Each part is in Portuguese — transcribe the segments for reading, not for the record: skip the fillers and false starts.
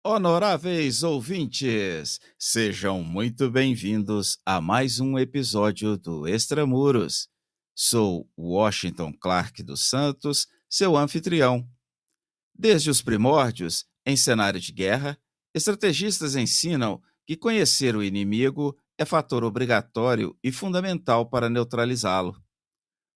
Honoráveis ouvintes, sejam muito bem-vindos a mais um episódio do Extramuros. Sou Washington Clark dos Santos, seu anfitrião. Desde os primórdios, em cenário de guerra, estrategistas ensinam que conhecer o inimigo é fator obrigatório e fundamental para neutralizá-lo.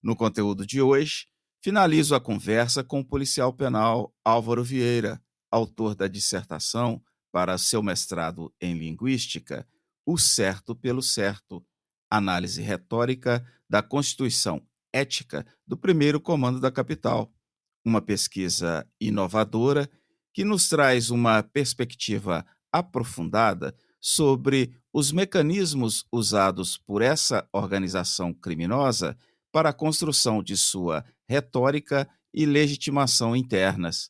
No conteúdo de hoje, finalizo a conversa com o policial penal Álvaro Vieira, autor da dissertação para seu mestrado em Linguística, O Certo pelo Certo, análise retórica da Constituição Ética do Primeiro Comando da Capital, uma pesquisa inovadora que nos traz uma perspectiva aprofundada sobre os mecanismos usados por essa organização criminosa para a construção de sua retórica e legitimação internas.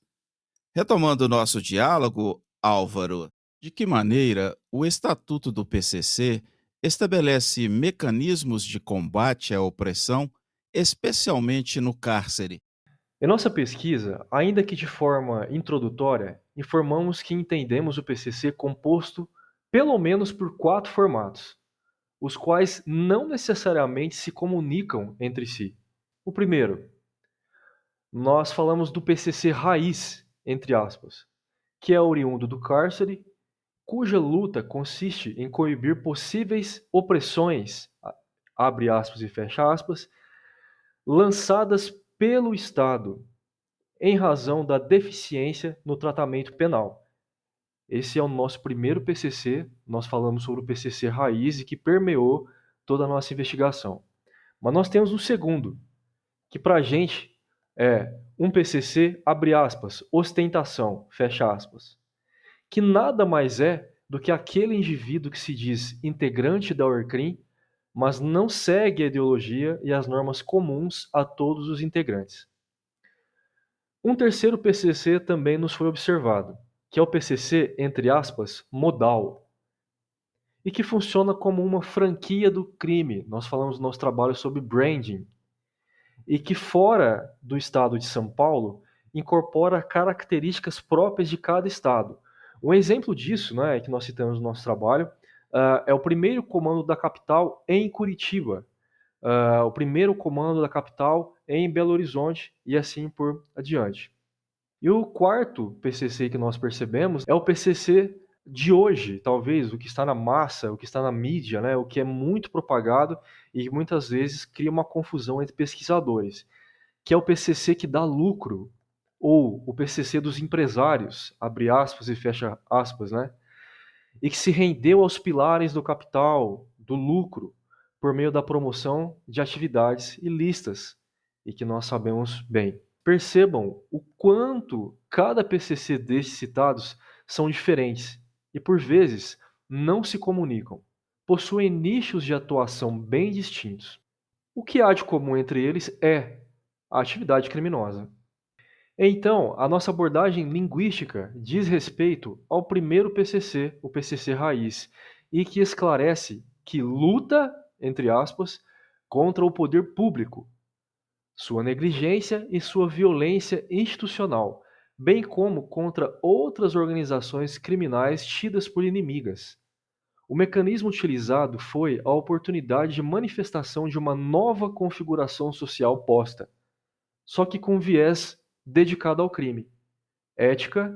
Retomando o nosso diálogo, Álvaro, de que maneira o Estatuto do PCC estabelece mecanismos de combate à opressão, especialmente no cárcere? Em nossa pesquisa, ainda que de forma introdutória, informamos que entendemos o PCC composto pelo menos por 4 formatos, os quais não necessariamente se comunicam entre si. O primeiro, nós falamos do PCC raiz, entre aspas, que é oriundo do cárcere, cuja luta consiste em coibir possíveis opressões, abre aspas e fecha aspas, lançadas pelo Estado em razão da deficiência no tratamento penal. Esse é o nosso primeiro PCC, nós falamos sobre o PCC raiz e que permeou toda a nossa investigação. Mas nós temos um segundo, que para a gente é um PCC, abre aspas, ostentação, fecha aspas, que nada mais é do que aquele indivíduo que se diz integrante da ORCRIM, mas não segue a ideologia e as normas comuns a todos os integrantes. Um terceiro PCC também nos foi observado, que é o PCC, entre aspas, modal, e que funciona como uma franquia do crime. Nós falamos no nosso trabalho sobre branding, e que fora do estado de São Paulo incorpora características próprias de cada estado. Um exemplo disso, né, que nós citamos no nosso trabalho, é o primeiro comando da capital em Curitiba, o primeiro comando da capital em Belo Horizonte e assim por adiante. E o quarto PCC que nós percebemos é o PCC de hoje, talvez, o que está na massa, o que está na mídia, né, o que é muito propagado e muitas vezes cria uma confusão entre pesquisadores, que é o PCC que dá lucro, ou o PCC dos empresários, abre aspas e fecha aspas, né, e que se rendeu aos pilares do capital, do lucro, por meio da promoção de atividades ilícitas, e que nós sabemos bem. Percebam o quanto cada PCC destes citados são diferentes e, por vezes, não se comunicam. Possuem nichos de atuação bem distintos. O que há de comum entre eles é a atividade criminosa. Então, a nossa abordagem linguística diz respeito ao primeiro PCC, o PCC raiz, e que esclarece que luta, entre aspas, contra o poder público, sua negligência e sua violência institucional, bem como contra outras organizações criminais tidas por inimigas. O mecanismo utilizado foi a oportunidade de manifestação de uma nova configuração social posta, só que com viés dedicado ao crime, ética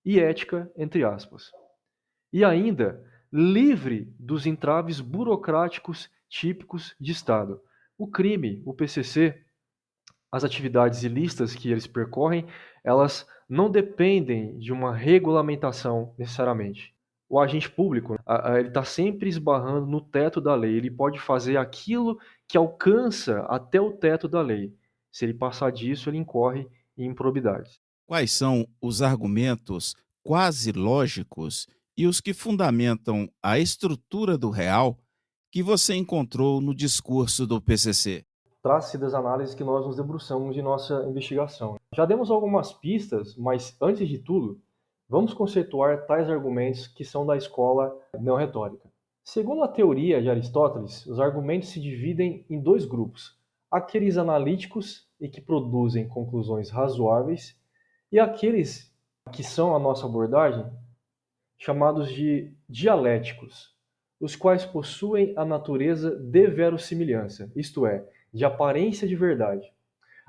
e ética entre aspas. E ainda livre dos entraves burocráticos típicos de Estado. O crime, o PCC, as atividades ilícitas que eles percorrem, elas não dependem de uma regulamentação necessariamente. O agente público, ele está sempre esbarrando no teto da lei. Ele pode fazer aquilo que alcança até o teto da lei. Se ele passar disso, ele incorre em improbidades. Quais são os argumentos quase lógicos e os que fundamentam a estrutura do real que você encontrou no discurso do PCC? Trata-se das análises que nós nos debruçamos em nossa investigação. Já demos algumas pistas, mas antes de tudo, Vamos conceituar tais argumentos que são da escola neorretórica. Segundo a teoria de Aristóteles, os argumentos se dividem em dois grupos: aqueles analíticos e que produzem conclusões razoáveis, e aqueles que são a nossa abordagem, chamados de dialéticos, os quais possuem a natureza de verossimilhança, isto é, de aparência de verdade.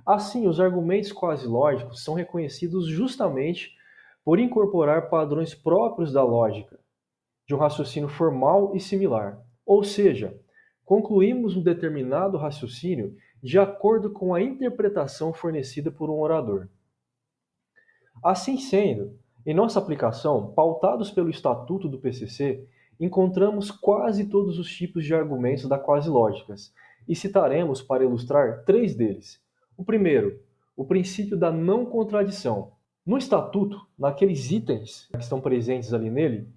Assim, os argumentos quase lógicos são reconhecidos justamente por incorporar padrões próprios da lógica, de um raciocínio formal e similar. Ou seja, concluímos um determinado raciocínio de acordo com a interpretação fornecida por um orador. Assim sendo, em nossa aplicação, pautados pelo Estatuto do PCC, encontramos quase todos os tipos de argumentos da quase lógicas, e citaremos para ilustrar três deles. O primeiro, o princípio da não contradição. No Estatuto, naqueles itens que estão presentes ali nele,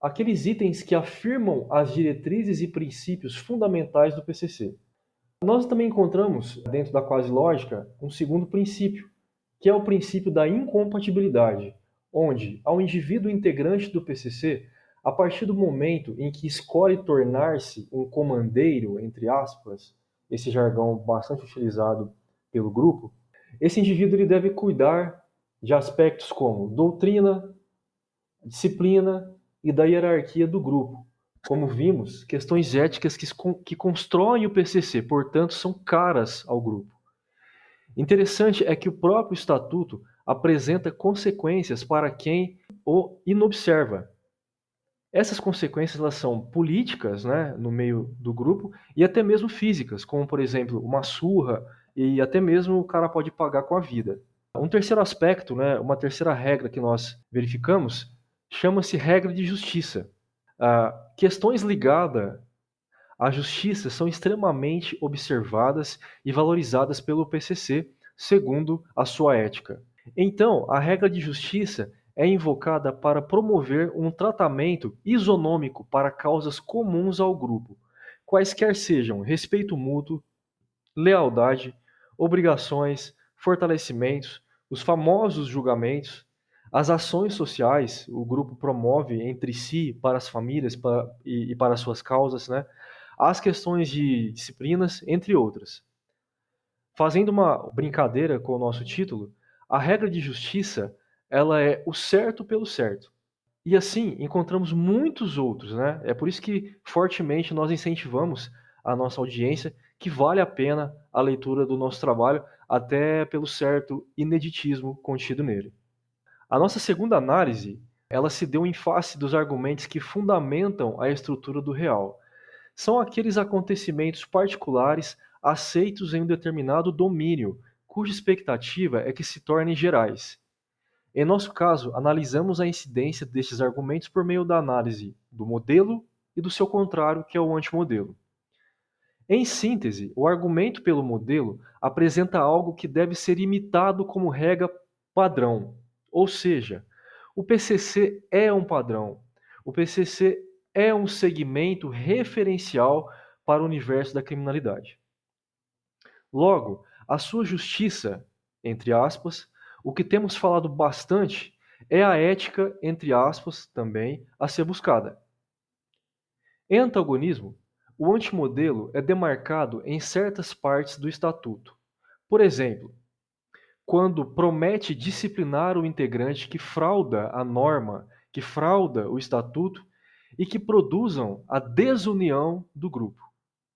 aqueles itens que afirmam as diretrizes e princípios fundamentais do PCC. Nós também encontramos, dentro da quase lógica, um segundo princípio, que é o princípio da incompatibilidade, onde, ao indivíduo integrante do PCC, a partir do momento em que escolhe tornar-se um comandeiro, entre aspas, esse jargão bastante utilizado pelo grupo, esse indivíduo ele deve cuidar de aspectos como doutrina, disciplina e da hierarquia do grupo. Como vimos, questões éticas que constroem o PCC, portanto, são caras ao grupo. Interessante é que o próprio estatuto apresenta consequências para quem o inobserva. Essas consequências elas são políticas, né, no meio do grupo, e até mesmo físicas, como, por exemplo, uma surra, e até mesmo o cara pode pagar com a vida. Um terceiro aspecto, né, uma terceira regra que nós verificamos, chama-se regra de justiça. Questões ligadas à justiça são extremamente observadas e valorizadas pelo PCC, segundo a sua ética. Então, a regra de justiça é invocada para promover um tratamento isonômico para causas comuns ao grupo, quaisquer sejam respeito mútuo, lealdade, obrigações, fortalecimentos, os famosos julgamentos, as ações sociais, o grupo promove entre si, para as famílias e para suas causas, né? As questões de disciplinas, entre outras. Fazendo uma brincadeira com o nosso título, a regra de justiça, ela é o certo pelo certo. E assim, encontramos muitos outros, né? É por isso que fortemente nós incentivamos a nossa audiência que vale a pena a leitura do nosso trabalho, até pelo certo ineditismo contido nele. A nossa segunda análise, ela se deu em face dos argumentos que fundamentam a estrutura do real. São aqueles acontecimentos particulares aceitos em um determinado domínio, cuja expectativa é que se tornem gerais. Em nosso caso, analisamos a incidência destes argumentos por meio da análise do modelo e do seu contrário, que é o antimodelo. Em síntese, o argumento pelo modelo apresenta algo que deve ser imitado como regra padrão, ou seja, o PCC é um padrão, o PCC é um segmento referencial para o universo da criminalidade. Logo, a sua justiça, entre aspas, o que temos falado bastante é a ética, entre aspas, também, a ser buscada. Em antagonismo, o antimodelo é demarcado em certas partes do estatuto. Por exemplo, quando promete disciplinar o integrante que frauda a norma, que frauda o estatuto e que produzam a desunião do grupo.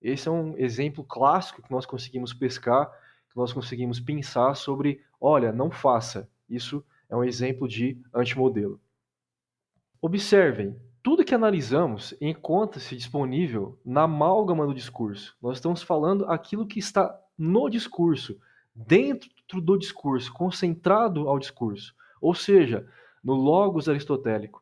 Esse é um exemplo clássico que nós conseguimos pescar, que nós conseguimos pensar sobre, olha, não faça. Isso é um exemplo de antimodelo. Observem, tudo que analisamos encontra-se disponível na amálgama do discurso. Nós estamos falando aquilo que está no discurso, dentro do discurso, concentrado ao discurso, ou seja, no logos aristotélico,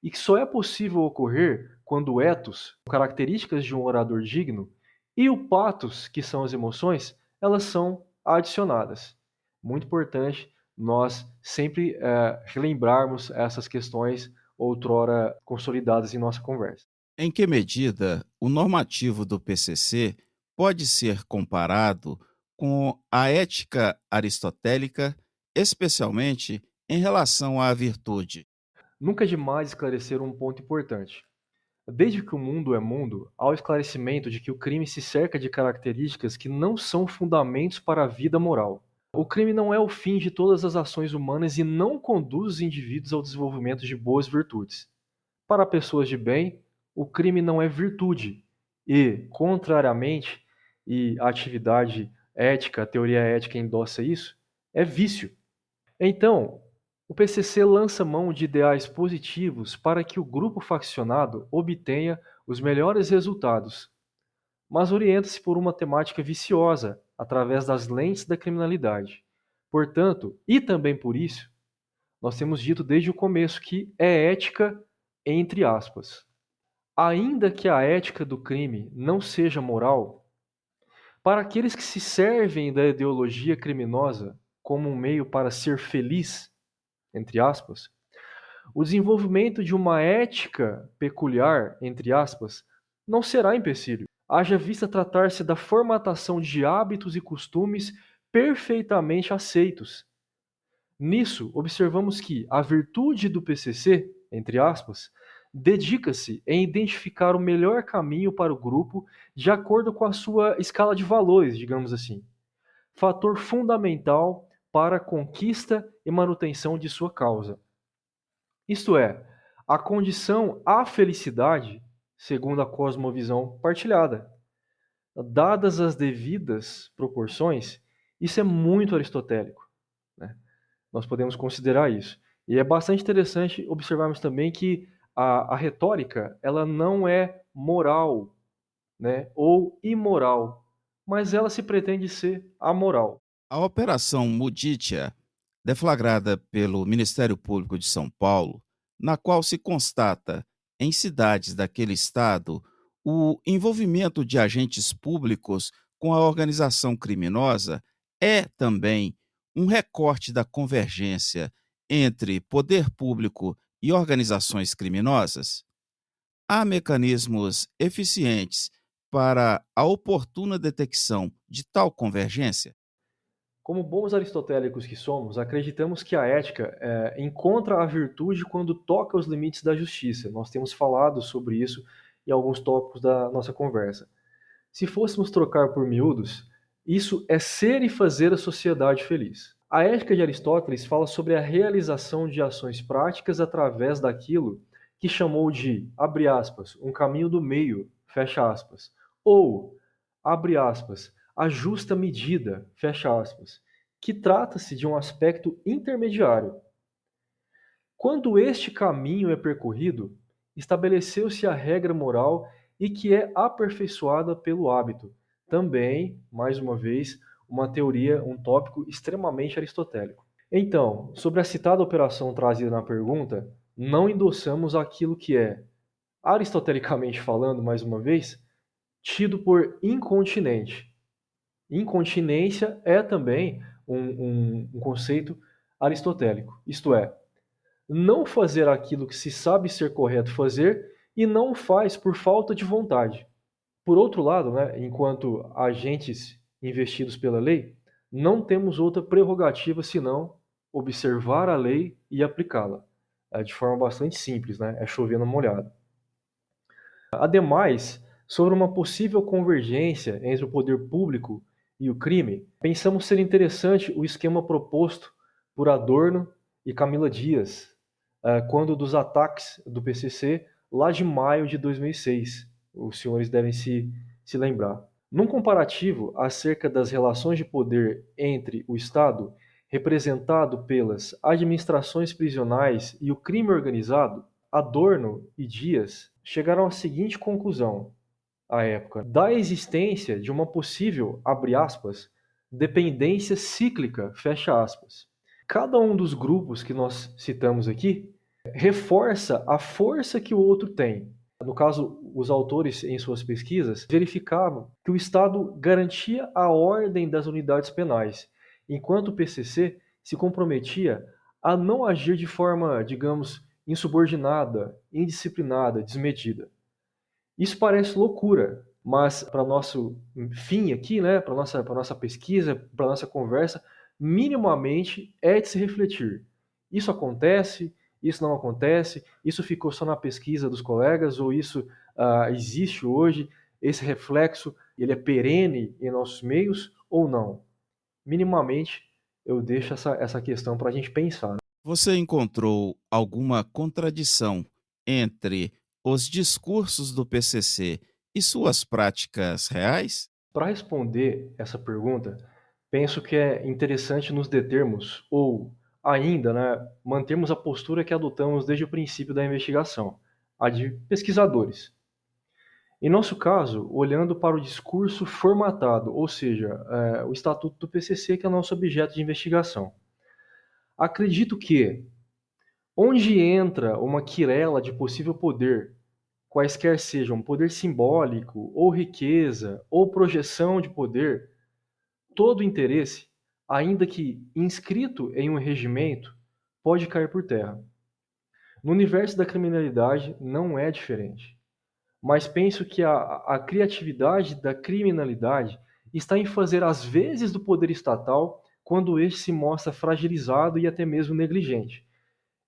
e que só é possível ocorrer quando o ethos, características de um orador digno, e o pathos, que são as emoções, elas são adicionadas. Muito importante nós sempre relembrarmos essas questões outrora consolidadas em nossa conversa. Em que medida o normativo do PCC pode ser comparado com a ética aristotélica, especialmente em relação à virtude? Nunca é demais esclarecer um ponto importante. Desde que o mundo é mundo, há o esclarecimento de que o crime se cerca de características que não são fundamentos para a vida moral. O crime não é o fim de todas as ações humanas e não conduz os indivíduos ao desenvolvimento de boas virtudes. Para pessoas de bem, o crime não é virtude e, contrariamente, e a atividade ética, a teoria ética endossa isso, é vício. Então, o PCC lança mão de ideais positivos para que o grupo faccionado obtenha os melhores resultados, mas orienta-se por uma temática viciosa através das lentes da criminalidade. Portanto, e também por isso, nós temos dito desde o começo que é ética entre aspas. Ainda que a ética do crime não seja moral, para aqueles que se servem da ideologia criminosa como um meio para ser feliz, entre aspas, o desenvolvimento de uma ética peculiar, entre aspas, não será empecilho. Haja vista tratar-se da formatação de hábitos e costumes perfeitamente aceitos. Nisso, observamos que a virtude do PCC, entre aspas, dedica-se em identificar o melhor caminho para o grupo de acordo com a sua escala de valores, digamos assim, fator fundamental para a conquista e manutenção de sua causa. Isto é, a condição à felicidade, segundo a cosmovisão partilhada. Dadas as devidas proporções, isso é muito aristotélico, né? Nós podemos considerar isso. E é bastante interessante observarmos também que a retórica ela não é moral, né, ou imoral, mas ela se pretende ser amoral. A Operação Mudítia, deflagrada pelo Ministério Público de São Paulo, na qual se constata, em cidades daquele estado, o envolvimento de agentes públicos com a organização criminosa, é também um recorte da convergência entre poder público e organizações criminosas? Há mecanismos eficientes para a oportuna detecção de tal convergência? Como bons aristotélicos que somos, acreditamos que a ética encontra a virtude quando toca os limites da justiça. Nós temos falado sobre isso em alguns tópicos da nossa conversa. Se fôssemos trocar por miúdos, isso é ser e fazer a sociedade feliz. A ética de Aristóteles fala sobre a realização de ações práticas através daquilo que chamou de, abre aspas, um caminho do meio, fecha aspas, ou, abre aspas, a justa medida, fecha aspas, que trata-se de um aspecto intermediário. Quando este caminho é percorrido, estabeleceu-se a regra moral e que é aperfeiçoada pelo hábito. Também, mais uma vez, uma teoria, um tópico extremamente aristotélico. Então, sobre a citada operação trazida na pergunta, não endossamos aquilo que é, aristotelicamente falando, mais uma vez, tido por incontinente. Incontinência é também um conceito aristotélico, isto é, não fazer aquilo que se sabe ser correto fazer e não faz por falta de vontade. Por outro lado, né, enquanto agentes investidos pela lei, não temos outra prerrogativa senão observar a lei e aplicá-la. De forma bastante simples, né? É chover no molhado. Ademais, sobre uma possível convergência entre o poder público e o crime, pensamos ser interessante o esquema proposto por Adorno e Camila Dias, quando dos ataques do PCC lá de maio de 2006. Os senhores devem se lembrar. Num comparativo acerca das relações de poder entre o Estado, representado pelas administrações prisionais, e o crime organizado, Adorno e Dias chegaram à seguinte conclusão, à época, da existência de uma possível, abre aspas, dependência cíclica, fecha aspas. Cada um dos grupos que nós citamos aqui reforça a força que o outro tem. No caso, os autores, em suas pesquisas, verificavam que o Estado garantia a ordem das unidades penais, enquanto o PCC se comprometia a não agir de forma, digamos, insubordinada, indisciplinada, desmedida. Isso parece loucura, mas para nosso fim aqui, né, para nossa pesquisa, para nossa conversa, minimamente é de se refletir. Isso acontece isso não acontece, isso ficou só na pesquisa dos colegas, ou isso existe hoje, esse reflexo ele é perene em nossos meios ou não? Minimamente, eu deixo essa questão para a gente pensar. Você encontrou alguma contradição entre os discursos do PCC e suas práticas reais? Para responder essa pergunta, penso que é interessante nos determos, ou ainda, né, mantermos a postura que adotamos desde o princípio da investigação, a de pesquisadores. Em nosso caso, olhando para o discurso formatado, ou seja, o Estatuto do PCC, que é o nosso objeto de investigação. Acredito que, onde entra uma quirela de possível poder, quaisquer sejam poder simbólico, ou riqueza, ou projeção de poder, todo interesse, ainda que inscrito em um regimento, pode cair por terra. No universo da criminalidade não é diferente. Mas penso que a criatividade da criminalidade está em fazer as vezes do poder estatal quando este se mostra fragilizado e até mesmo negligente,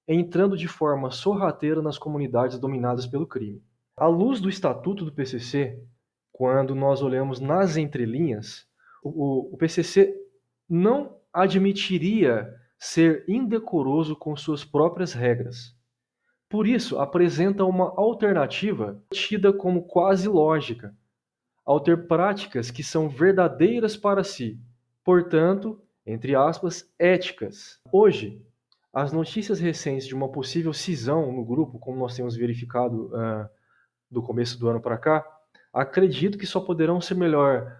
entrando de forma sorrateira nas comunidades dominadas pelo crime. À luz do Estatuto do PCC, quando nós olhamos nas entrelinhas, o PCC não admitiria ser indecoroso com suas próprias regras. Por isso, apresenta uma alternativa tida como quase lógica, ao ter práticas que são verdadeiras para si, portanto, entre aspas, éticas. Hoje, as notícias recentes de uma possível cisão no grupo, como nós temos verificado do começo do ano para cá, acredito que só poderão ser melhor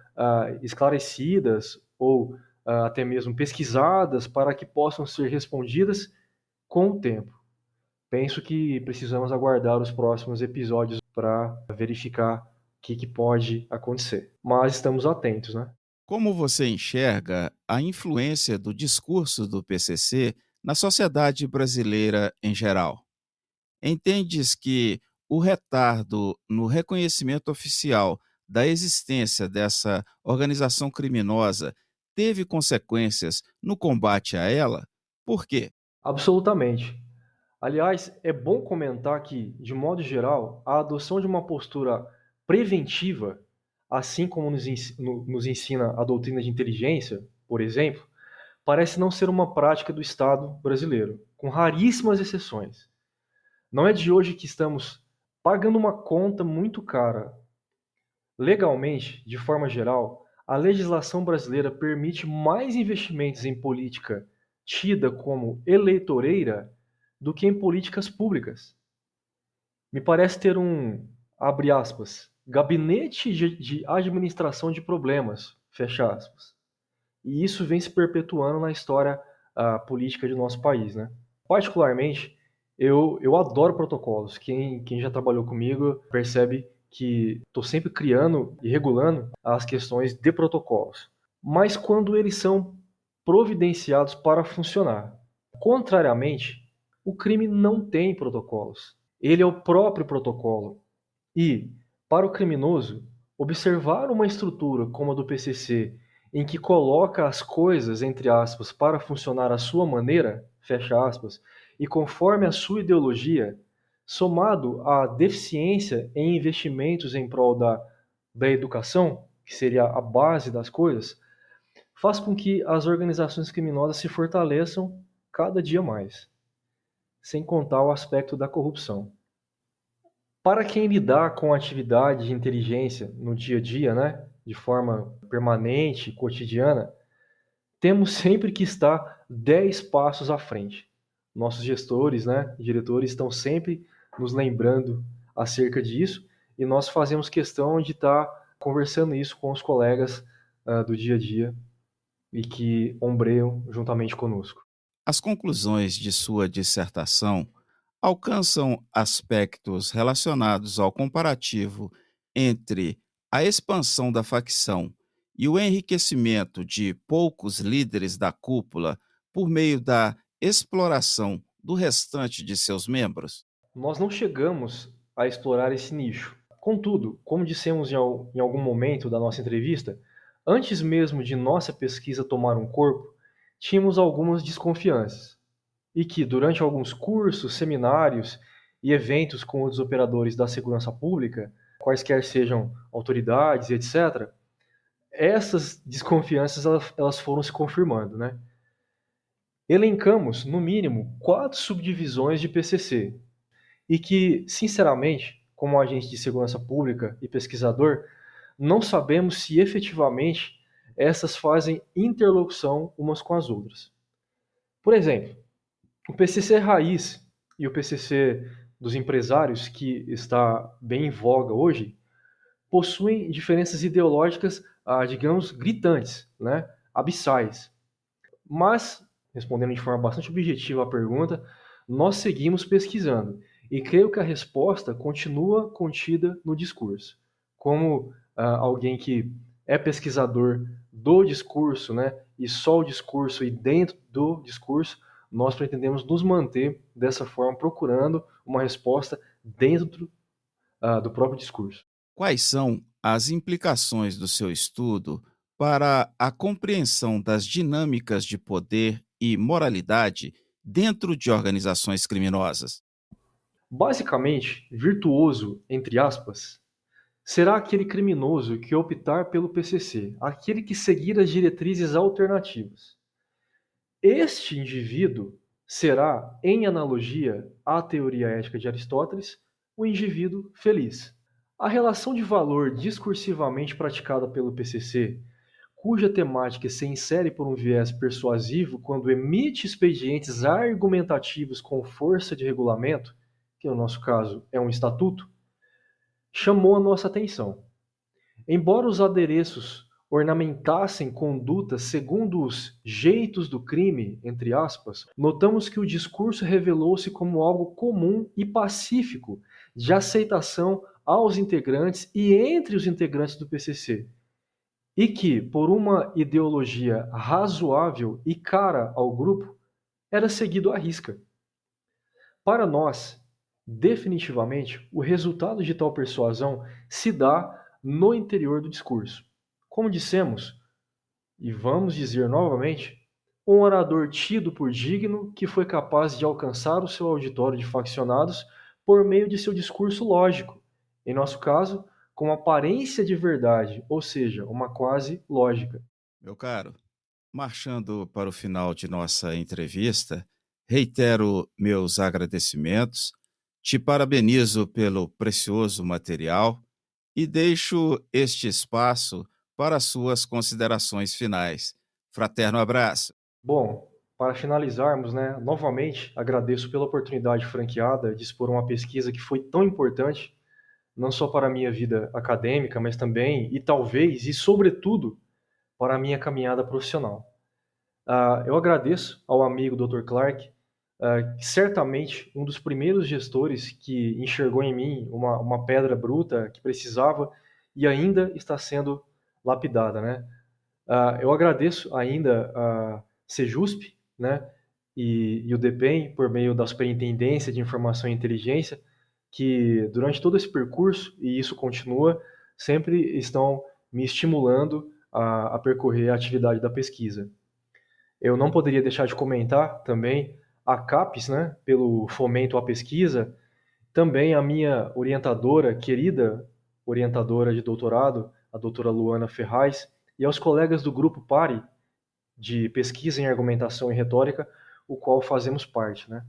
esclarecidas ou até mesmo pesquisadas para que possam ser respondidas com o tempo. Penso que precisamos aguardar os próximos episódios para verificar o que pode acontecer. Mas estamos atentos, né? Como você enxerga a influência do discurso do PCC na sociedade brasileira em geral? Entendes que o retardo no reconhecimento oficial da existência dessa organização criminosa teve consequências no combate a ela? Por quê? Absolutamente. Aliás, é bom comentar que, de modo geral, a adoção de uma postura preventiva, assim como nos ensina a doutrina de inteligência, por exemplo, parece não ser uma prática do Estado brasileiro, com raríssimas exceções. Não é de hoje que estamos pagando uma conta muito cara. Legalmente, de forma geral, a legislação brasileira permite mais investimentos em política tida como eleitoreira do que em políticas públicas. Me parece ter abre aspas, gabinete de administração de problemas, fecha aspas. E isso vem se perpetuando na história política de nosso país, né? Particularmente, eu adoro protocolos. Quem já trabalhou comigo percebe que estou sempre criando e regulando as questões de protocolos. Mas quando eles são providenciados para funcionar. Contrariamente, o crime não tem protocolos. Ele é o próprio protocolo. E, para o criminoso, observar uma estrutura como a do PCC, em que coloca as coisas, entre aspas, para funcionar à sua maneira, fecha aspas, e conforme a sua ideologia, somado à deficiência em investimentos em prol da educação, que seria a base das coisas, faz com que as organizações criminosas se fortaleçam cada dia mais, sem contar o aspecto da corrupção. Para quem lidar com a atividade de inteligência no dia a dia, né, de forma permanente, cotidiana, temos sempre que estar 10 passos à frente. Nossos gestores, né, diretores estão sempre nos lembrando acerca disso e nós fazemos questão de estar conversando isso com os colegas do dia a dia e que ombreiam juntamente conosco. As conclusões de sua dissertação alcançam aspectos relacionados ao comparativo entre a expansão da facção e o enriquecimento de poucos líderes da cúpula por meio da exploração do restante de seus membros? Nós não chegamos a explorar esse nicho. Contudo, como dissemos em algum momento da nossa entrevista, antes mesmo de nossa pesquisa tomar um corpo, tínhamos algumas desconfianças. e que, durante alguns cursos, seminários e eventos com os operadores da segurança pública, quaisquer sejam autoridades, etc., essas desconfianças elas foram se confirmando, né? Elencamos, no mínimo, 4 subdivisões de PCC e que, sinceramente, como agente de segurança pública e pesquisador, não sabemos se efetivamente essas fazem interlocução umas com as outras. Por exemplo, o PCC raiz e o PCC dos empresários, que está bem em voga hoje, possuem diferenças ideológicas, digamos, gritantes, né? Abissais. Mas, respondendo de forma bastante objetiva à pergunta, nós seguimos pesquisando e creio que a resposta continua contida no discurso. Como alguém que é pesquisador do discurso, né, e só o discurso e dentro do discurso, nós pretendemos nos manter dessa forma, procurando uma resposta dentro do próprio discurso. Quais são as implicações do seu estudo para a compreensão das dinâmicas de poder e moralidade dentro de organizações criminosas? Basicamente, virtuoso, entre aspas, será aquele criminoso que optar pelo PCC, aquele que seguir as diretrizes alternativas. Este indivíduo será, em analogia à teoria ética de Aristóteles, o indivíduo feliz. A relação de valor discursivamente praticada pelo PCC, cuja temática se insere por um viés persuasivo quando emite expedientes argumentativos com força de regulamento, que no nosso caso é um estatuto, chamou a nossa atenção. Embora os adereços ornamentassem condutas segundo os jeitos do crime, entre aspas, notamos que o discurso revelou-se como algo comum e pacífico de aceitação aos integrantes e entre os integrantes do PCC, e que, por uma ideologia razoável e cara ao grupo, era seguido à risca. Para nós, definitivamente, o resultado de tal persuasão se dá no interior do discurso. Como dissemos, e vamos dizer novamente, um orador tido por digno que foi capaz de alcançar o seu auditório de faccionados por meio de seu discurso lógico, em nosso caso, com aparência de verdade, ou seja, uma quase lógica. Meu caro, marchando para o final de nossa entrevista, reitero meus agradecimentos, te parabenizo pelo precioso material e deixo este espaço para suas considerações finais. Fraterno abraço. Bom, para finalizarmos, né, novamente agradeço pela oportunidade franqueada de expor uma pesquisa que foi tão importante, não só para a minha vida acadêmica, mas também, e talvez, e sobretudo, para a minha caminhada profissional. Eu agradeço ao amigo Dr. Clark, que certamente um dos primeiros gestores que enxergou em mim uma pedra bruta que precisava e ainda está sendo lapidada, né? Eu agradeço ainda a Sejusp, né, e o DPEM, por meio da Superintendência de Informação e Inteligência, que durante todo esse percurso, e isso continua, sempre estão me estimulando a percorrer a atividade da pesquisa. Eu não poderia deixar de comentar também a CAPES, né, pelo fomento à pesquisa, também a minha orientadora, querida orientadora de doutorado, a doutora Luana Ferraz, e aos colegas do grupo PARI, de pesquisa em argumentação e retórica, o qual fazemos parte, né?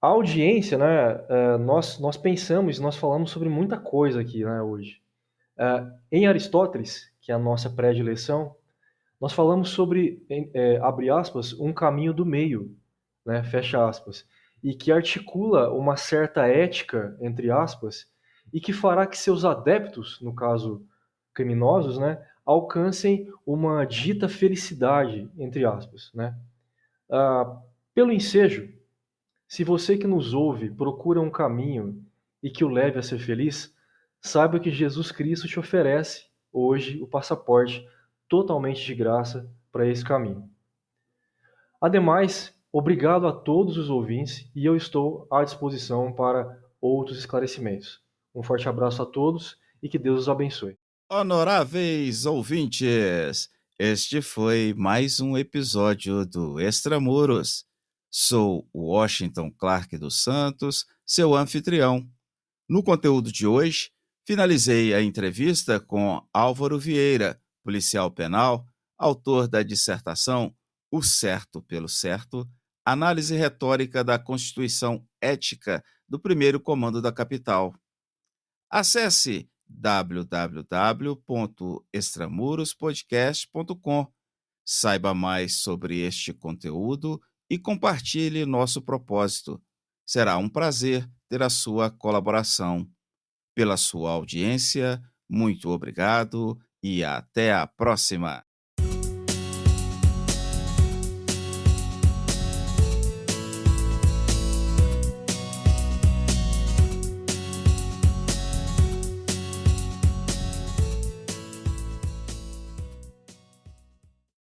A audiência, né, nós pensamos, nós falamos sobre muita coisa aqui, né, hoje. Em Aristóteles, que é a nossa predileção, nós falamos sobre, abre aspas, um caminho do meio, né, fecha aspas, e que articula uma certa ética, entre aspas, e que fará que seus adeptos, no caso criminosos, né, alcancem uma dita felicidade, entre aspas, né. Pelo ensejo, se você que nos ouve procura um caminho e que o leve a ser feliz, saiba que Jesus Cristo te oferece hoje o passaporte totalmente de graça para esse caminho. Ademais, obrigado a todos os ouvintes e eu estou à disposição para outros esclarecimentos. Um forte abraço a todos e que Deus os abençoe. Honoráveis ouvintes, este foi mais um episódio do Extramuros. Sou o Washington Clark dos Santos, seu anfitrião. No conteúdo de hoje, finalizei a entrevista com Álvaro Vieira, policial penal, autor da dissertação O Certo pelo Certo, análise retórica da Constituição Ética do Primeiro Comando da Capital. Acesse www.extramurospodcast.com, saiba mais sobre este conteúdo e compartilhe nosso propósito. Será um prazer ter a sua colaboração. Pela sua audiência, muito obrigado e até a próxima.